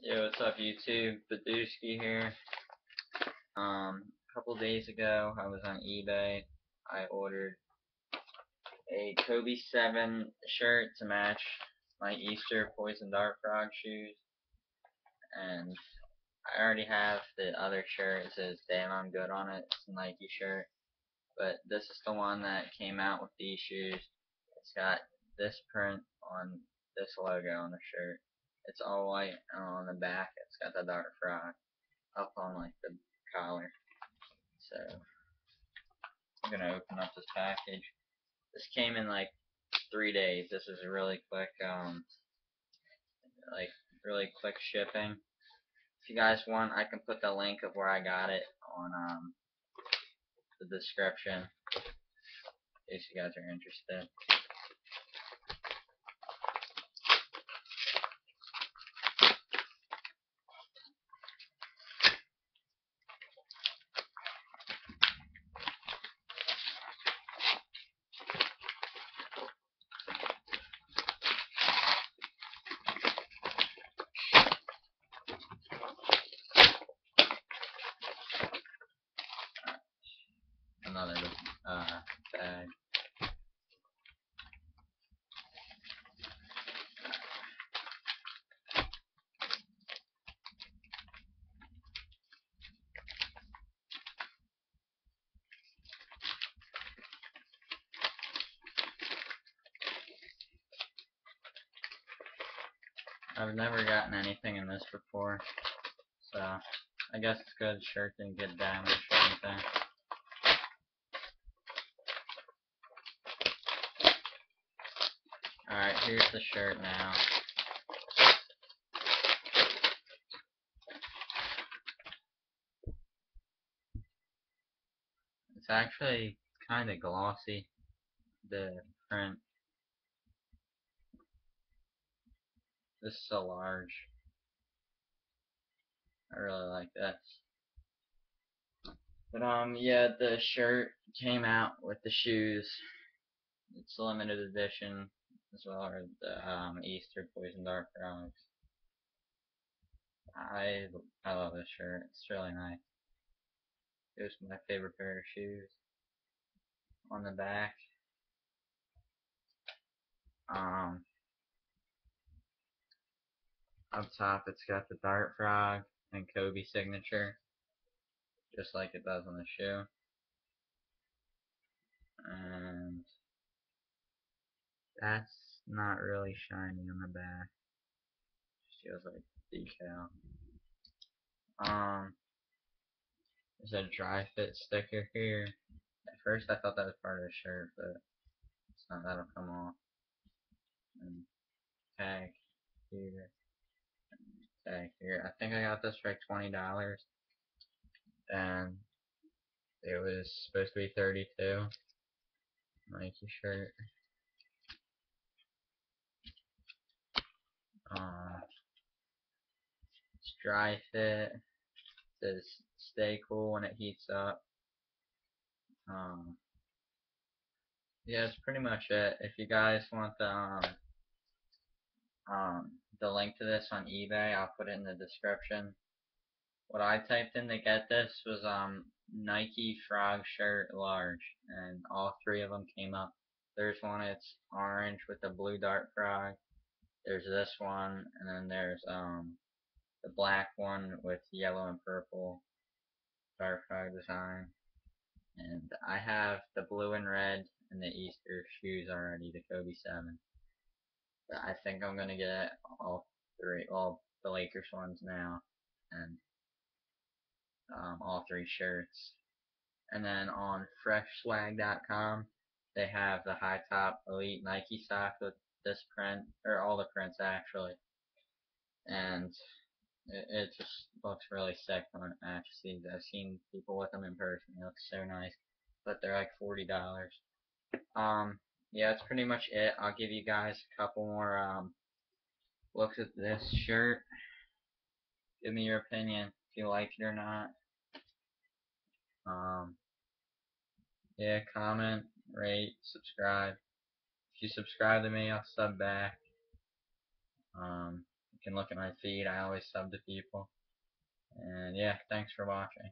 Yo, what's up YouTube? Badooski here. A couple days ago I was on eBay. I ordered a Kobe 7 shirt to match my Easter Poison Dart Frog shoes. And I already have the other shirt. It says Damn I'm Good on it. It's a Nike shirt. But this is the one that came out with these shoes. It's got this print on this logo on the shirt. It's all white, and on the back it's got the Dart Frog up on like the collar. So I'm gonna open up this package. This came in like 3 days. This is really quick, like really quick shipping. If you guys want, I can put the link of where I got it on the description in case you guys are interested. Another bag. I've never gotten anything in this before, so I guess it's good the shirt didn't get damaged or anything. Alright, here's the shirt now. It's actually kind of glossy, the print. This is so large. I really like this. But yeah, the shirt came out with the shoes. It's a limited edition as well as the Easter Poison Dart Frogs. I love this shirt. It's really nice. It was my favorite pair of shoes. On the back, up top it's got the Dart Frog and Kobe signature, just like it does on the shoe. And that's not really shiny on the back. Just feels like decal. There's a dry fit sticker here. At first I thought that was part of the shirt, but it's not. That'll come off. And tag here. Tag here. I think I got this for like $20. And it was supposed to be $32. Nike shirt. It's dry fit. It says stay cool when it heats up. Yeah, that's pretty much it. If you guys want the link to this on eBay, I'll put it in the description. What I typed in to get this was Nike frog shirt large, and all three of them came up. There's one it's orange with the blue dart frog. There's this one, and then there's the black one with yellow and purple dart frog design. And I have the blue and red and the Easter shoes already, the Kobe 7. But I think I'm gonna get all three, well, the Lakers ones now, and all three shirts. And then on freshswag.com, they have the high top elite Nike stock with this print, or all the prints actually. And it just looks really sick when it matches these. I've seen people with them in person. It looks so nice. But they're like $40. Yeah, that's pretty much it. I'll give you guys a couple more looks at this shirt. Give me your opinion if you like it or not. Yeah, comment, rate, subscribe. If you subscribe to me, I'll sub back. can look at my feed. I always sub to people. And yeah, thanks for watching.